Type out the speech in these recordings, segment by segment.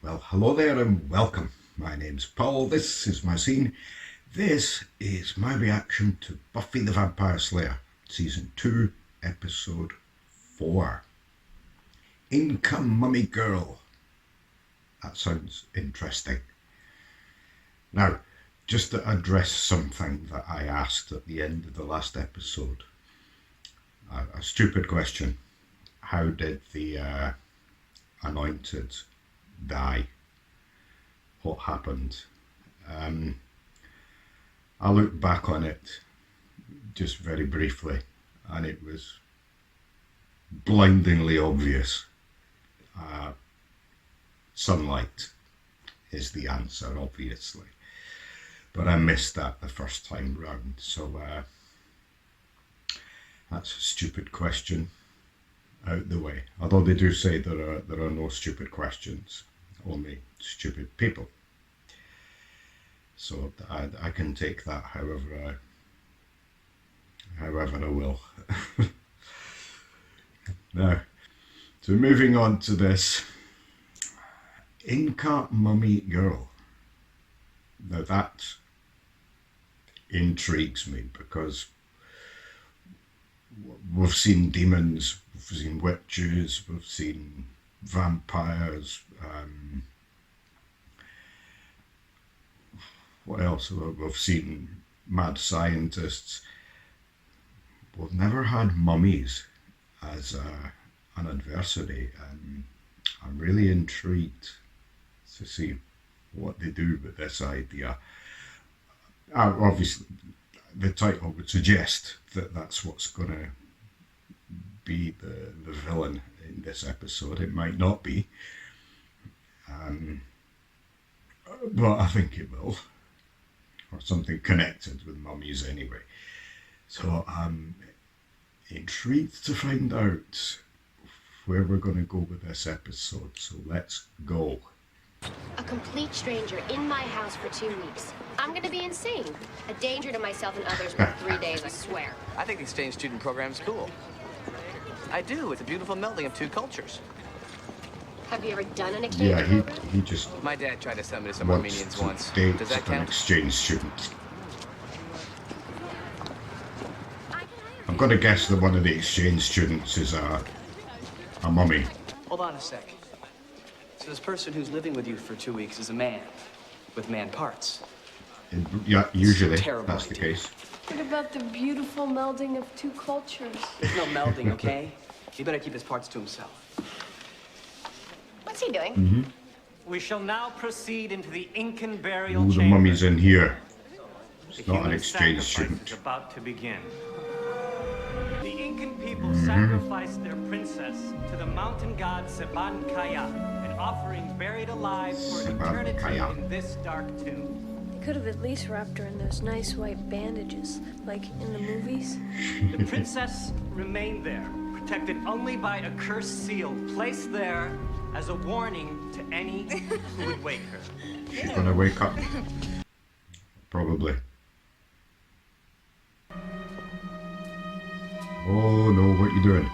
Well, hello there and welcome. My name's Paul. This is my scene. This is my reaction to Buffy the Vampire Slayer, Season 2, Episode 4. Inca Mummy Girl. That sounds interesting. Now, just to address something that I asked at the end of the last episode. A stupid question. How did the anointed die? What happened? I looked back on it just very briefly and it was blindingly obvious. Sunlight is the answer, obviously, but I missed that the first time round, so that's a stupid question out the way. Although they do say there are no stupid questions, only stupid people. So I can take that however I will. Now, so moving on to this Inca Mummy Girl. Now that intrigues me because we've seen demons, we've seen witches, we've seen vampires, what else? We've seen mad scientists. We've never had mummies as an adversary, and I'm really intrigued to see what they do with this idea. Obviously, the title would suggest that that's what's going to be the villain in this episode. It might not be, but I think it will, or something connected with mummies anyway. So I'm intrigued to find out where we're going to go with this episode, so let's go. A complete stranger in my house for 2 weeks. I'm gonna be insane. A danger to myself and others for 3 days, I swear. I think the exchange student program's cool. I do. It's a beautiful melding of two cultures. Have you ever done an exchange Yeah, program? he just My dad tried to send me to some wants Armenians to once. date Does that an count? exchange student. I'm going to guess that one of the exchange students is a mummy. Hold on a sec. So this person who's living with you for 2 weeks is a man with man parts. Yeah, usually Terrible that's the idea. case. What about the beautiful melding of two cultures? There's no melding, okay? He better keep his parts to himself. What's he doing? We shall now proceed into the Incan burial Ooh, the chamber. mummy's in here. It's The not an human exchange sacrifice student. is about to begin. The Incan people sacrificed their princess to the mountain god Seban Kaya, an offering buried alive for Seban eternity Kaya. in this dark tomb. They could have at least wrapped her in those nice white bandages, like in the movies. The princess remained there, protected only by a cursed seal placed there as a warning to any who would wake her. She's going to wake up. Probably. Oh no, what are you doing?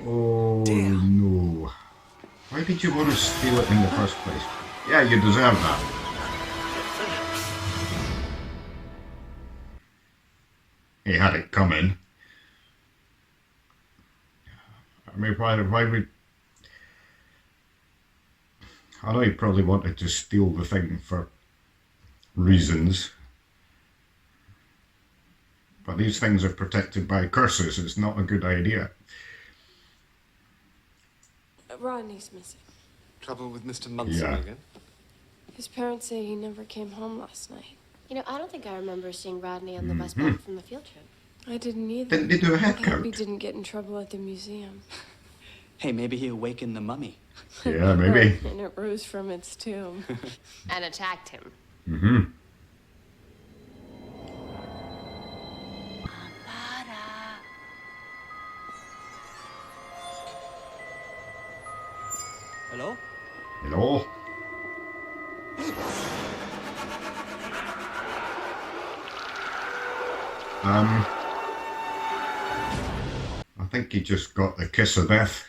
Oh no. Why did you want to steal it in the first place? Yeah, you deserve that. He had it coming. I mean, why would... I know he probably wanted to steal the thing for reasons. But these things are protected by curses. It's not a good idea. Rodney's missing. Trouble with Mr. Munson Yeah. again? His parents say he never came home last night. You know, I don't think I remember seeing Rodney on the bus back from the field trip. I didn't either. Didn't they do a head I hope he count? didn't get in trouble at the museum. Hey, maybe he awakened the mummy. Yeah, maybe. And it rose from its tomb. And attacked him. Mm-hmm. Hello? Hello? think he just got the kiss of death.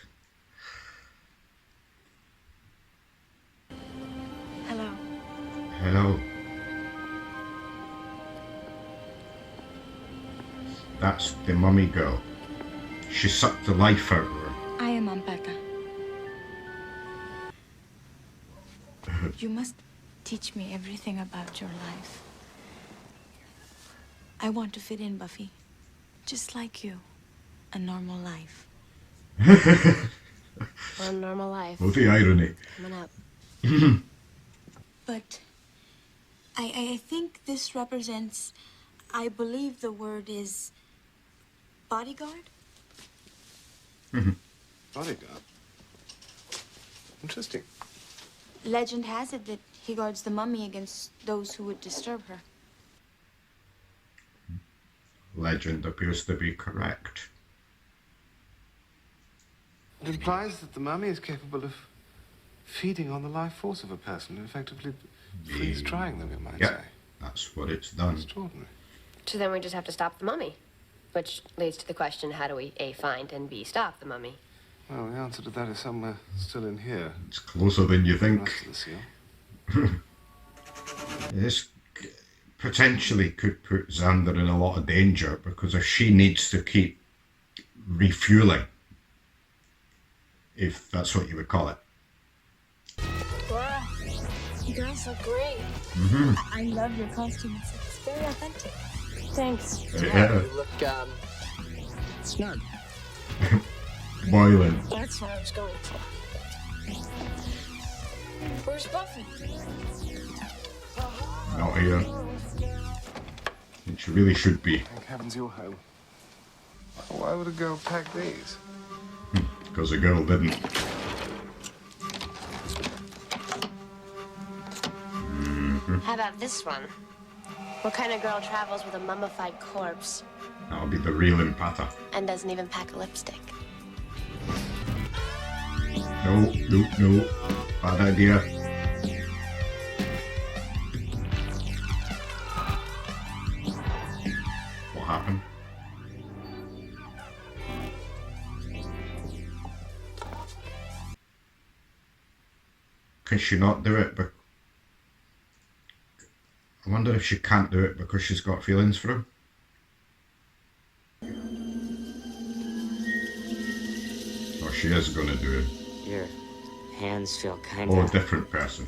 Hello. Hello. That's the mummy girl. She sucked the life out of her. I am Ampata. You must teach me everything about your life. I want to fit in, Buffy. Just like you. A normal life. One normal life. Oh, the irony. Coming up. But I think this represents, I believe the word is bodyguard? Bodyguard. Interesting. Legend has it that he guards the mummy against those who would disturb her. Legend appears to be correct. It implies that the mummy is capable of feeding on the life force of a person and effectively freeze-drying them, you might Yeah, say. that's what it's done. Extraordinary. So then we just have to stop the mummy. Which leads to the question, how do we A, find, and B, stop the mummy? Well, the answer to that is somewhere still in here. It's closer than you The think. rest of the seal. This potentially could put Xander in a lot of danger, because if she needs to keep refueling, if that's what you would call it. Wow. You guys look great. I love your costume. It's very authentic. Thanks. Yeah, You look, snug. boiling. That's what I was going for. Where's Buffy? Not here. And she really should be, Thank heavens you're home. Why would a girl pack these? because the girl didn't. How about this one? What kind of girl travels with a mummified corpse That'll be the real Empata. and doesn't even pack a lipstick? No, no, no. Bad idea. What happened? Can she not do it? I wonder if she can't do it because she's got feelings for him. Or she is going to do it. Your hands feel kind Oh, of different person.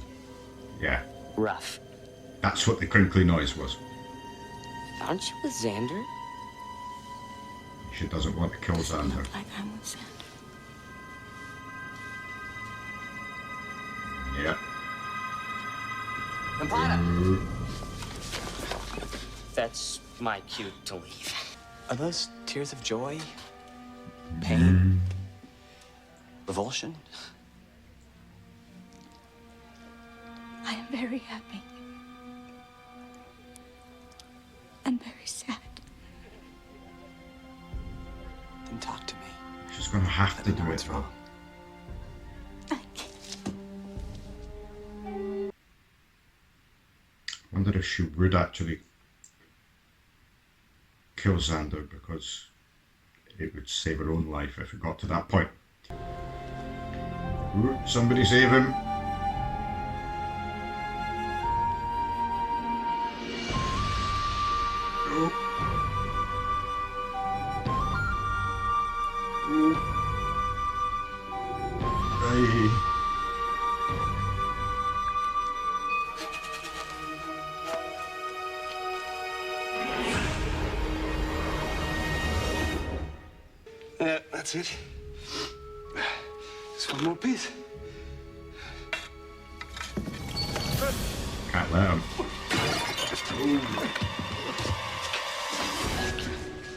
Yeah, rough. that's what the crinkly noise was. Aren't you with Xander? She doesn't want to kill Xander. Look like I'm with Xander. Yeah. Ampata! That's my cue to leave. Are those tears of joy? Pain? Revulsion? I am very happy. And very sad. Then talk to me. She's going to have to Let me know do what's it though. wrong. I can't. I wonder if she would actually kill Xander, because it would save her own life if it got to that point. Ooh, somebody save him. Oh. Ooh. Aye. That's it. Just one more piece. Can't let him.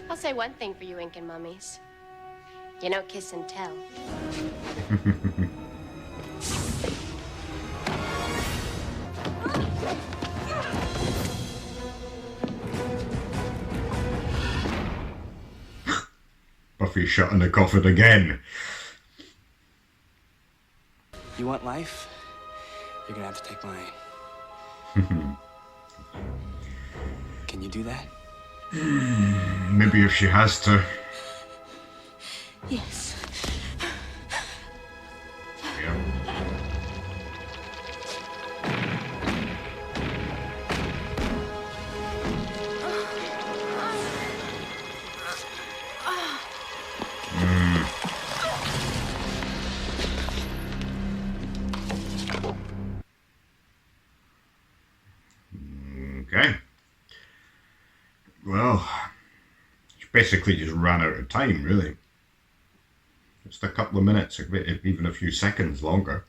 I'll say one thing for you Incan mummies. You know kiss and tell. Buffy shut in the coffin again. You want life? You're gonna have to take mine. Can you do that? Maybe if she has to. Yes. Yeah. Okay. Well, she basically just ran out of time, really. Just a couple of minutes, even a few seconds longer,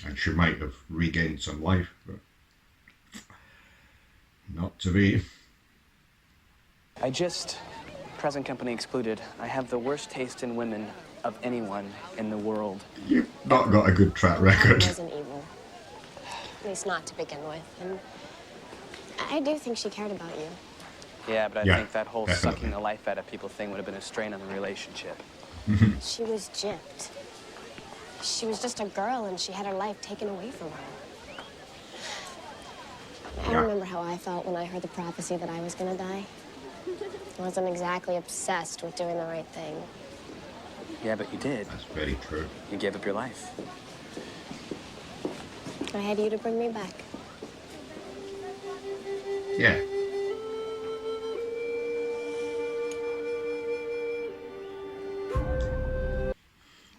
and she might have regained some life, but not to be. Present company excluded, I have the worst taste in women of anyone in the world. You've not got a good track He record. wasn't evil. At least not to begin with. And I do think she cared about you. Yeah, but I Yeah, think that whole definitely. sucking the life out of people thing would have been a strain on the relationship. She was gypped. She was just a girl and she had her life taken away from her. I Yeah. remember how I felt when I heard the prophecy that I was gonna die. I wasn't exactly obsessed with doing the right thing. Yeah, but you did. That's very true. You gave up your life. I had you to bring me back. Yeah.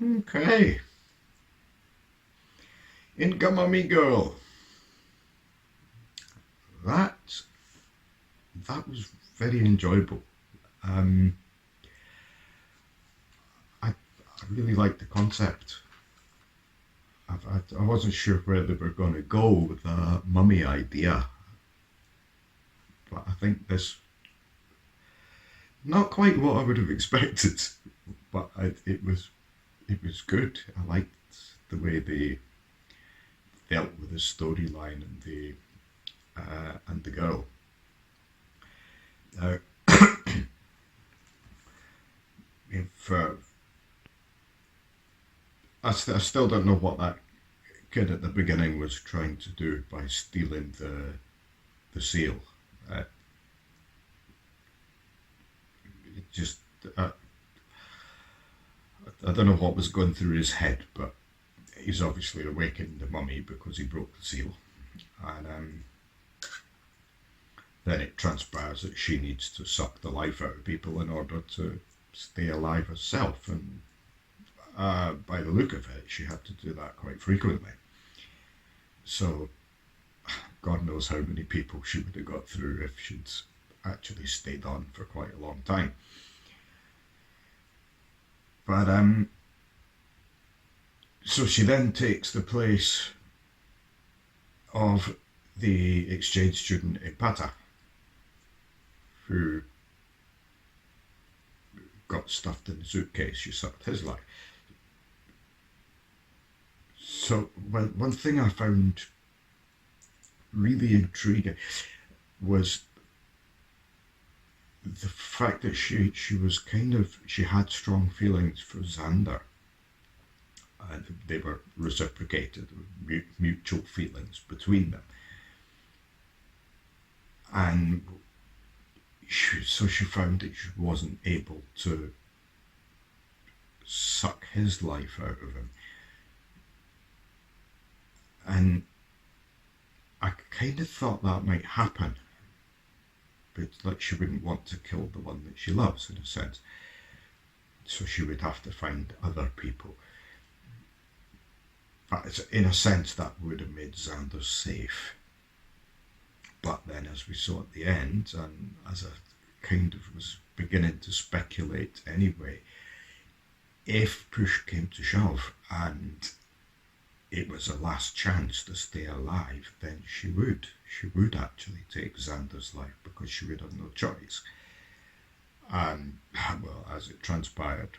Okay. Inca Mummy Girl. That was very enjoyable. I really liked the concept. I wasn't sure where they were going to go with the mummy idea, but I think this not quite what I would have expected, but it was good. I liked the way they dealt with the storyline and the girl. If I still don't know what that kid at the beginning was trying to do by stealing the seal. It just I don't know what was going through his head, but he's obviously awakened the mummy because he broke the seal, and then it transpires that she needs to suck the life out of people in order to stay alive herself, and by the look of it, she had to do that quite frequently. So, God knows how many people she would have got through if she'd actually stayed on for quite a long time. But so she then takes the place of the exchange student Ipata, who got stuffed in a suitcase. She sucked his life. So, well, one thing I found really intriguing was the fact that she had strong feelings for Xander, and they were reciprocated, mutual feelings between them, and so she found that she wasn't able to suck his life out of him. And I kind of thought that might happen, but like she wouldn't want to kill the one that she loves, in a sense. So she would have to find other people. But in a sense, that would have made Xander safe. But then, as we saw at the end, and as I kind of was beginning to speculate anyway, if push came to shove and it was a last chance to stay alive, then she would actually take Xander's life, because she would have no choice. And, well, as it transpired,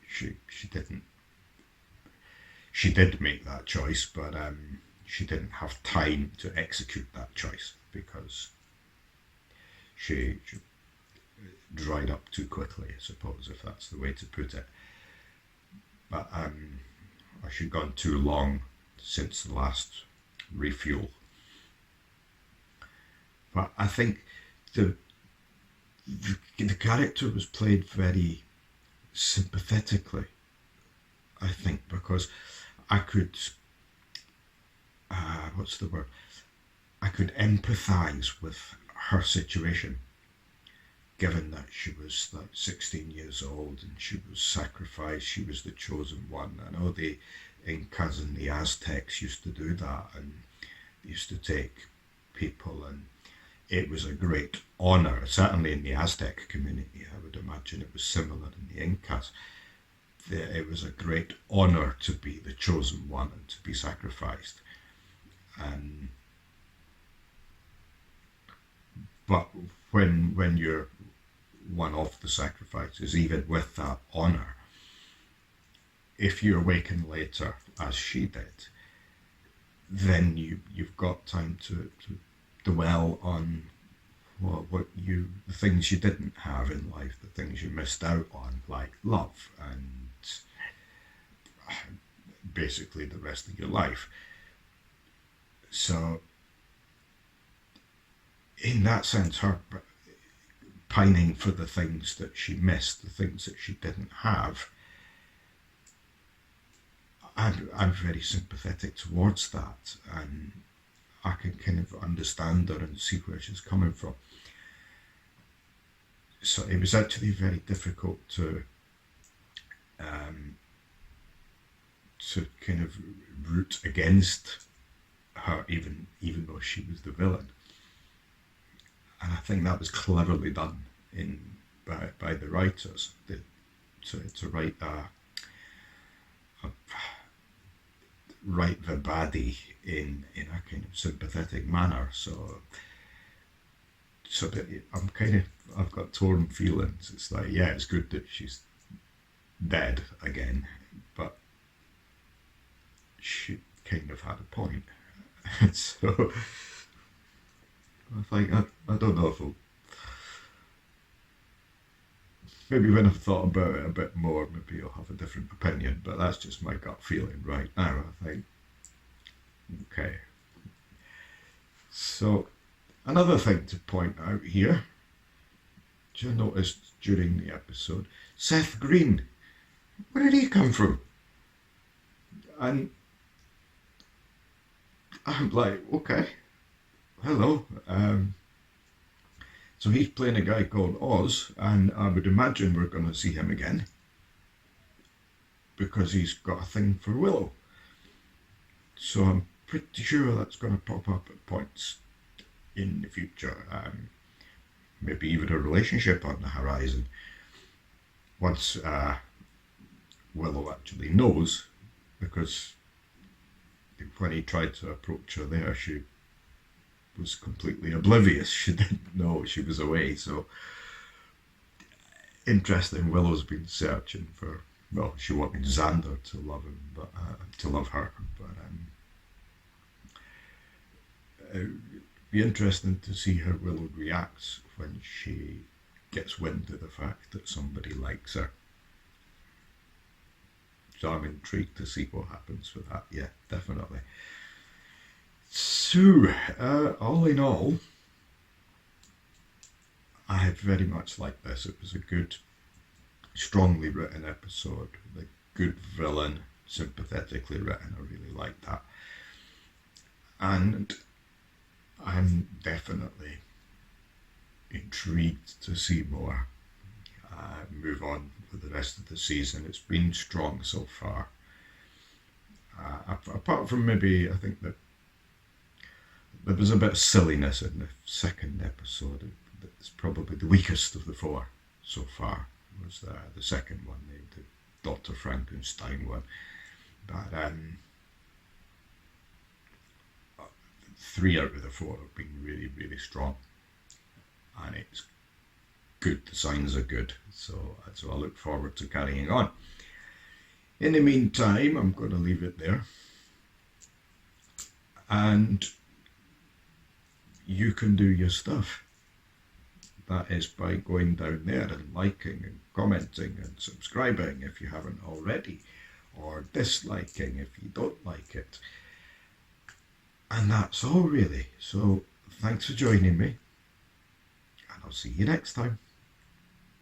she didn't. She did make that choice, but she didn't have time to execute that choice, because she dried up too quickly, I suppose, if that's the way to put it. But she'd gone too long since the last refuel. But I think the the character was played very sympathetically, I think, because I could, what's the word? I could empathise with her situation, given that she was like 16 years old and she was sacrificed, she was the chosen one. I know the Incas and the Aztecs used to do that, and they used to take people, and it was a great honour, certainly in the Aztec community. I would imagine it was similar in the Incas. It was a great honour to be the chosen one and to be sacrificed. But when you're one of the sacrifices, even with that honour, if you awaken later, as she did, then you've got time to dwell on the things you didn't have in life, the things you missed out on, like love, and basically the rest of your life. So in that sense, her pining for the things that she missed, the things that she didn't have, I'm very sympathetic towards that, and I can kind of understand her and see where she's coming from. So it was actually very difficult to kind of root against her, even though she was the villain. And I think that was cleverly done by the writers to write write the baddie in a kind of sympathetic manner. So that I've got torn feelings. It's like, yeah, it's good that she's dead again, but she kind of had a point. So I think I don't know if maybe when I've thought about it a bit more, maybe I'll have a different opinion, but that's just my gut feeling right now. I think, okay. So another thing to point out here, which I noticed during the episode, Seth Green, where did he come from? And I'm like, okay, hello. So he's playing a guy called Oz, and I would imagine we're going to see him again because he's got a thing for Willow. So I'm pretty sure that's going to pop up at points in the future. Maybe even a relationship on the horizon. Once Willow actually knows, because when he tried to approach her there, she was completely oblivious. She didn't know she was away. So interesting. Willow's been searching for, well, she wanted Xander to love him, but to love her. But it'd be interesting to see how Willow reacts when she gets wind of the fact that somebody likes her. So I'm intrigued to see what happens with that. Yeah, definitely. So, all in all, I very much liked this. It was a good, strongly written episode with a good villain, sympathetically written. I really liked that. And I'm definitely intrigued to see more. Move on with the rest of the season. It's been strong so far. Apart from maybe, I think that there was a bit of silliness in the second episode. It's probably the weakest of the four so far. Was the second one, the Dr. Frankenstein one. But 3 out of the 4 have been really, really strong, and it's good. The signs are good, so I look forward to carrying on. In the meantime, I'm going to leave it there, and you can do your stuff. That is by going down there and liking and commenting and subscribing if you haven't already, or disliking if you don't like it. And that's all really. So thanks for joining me, and I'll see you next time.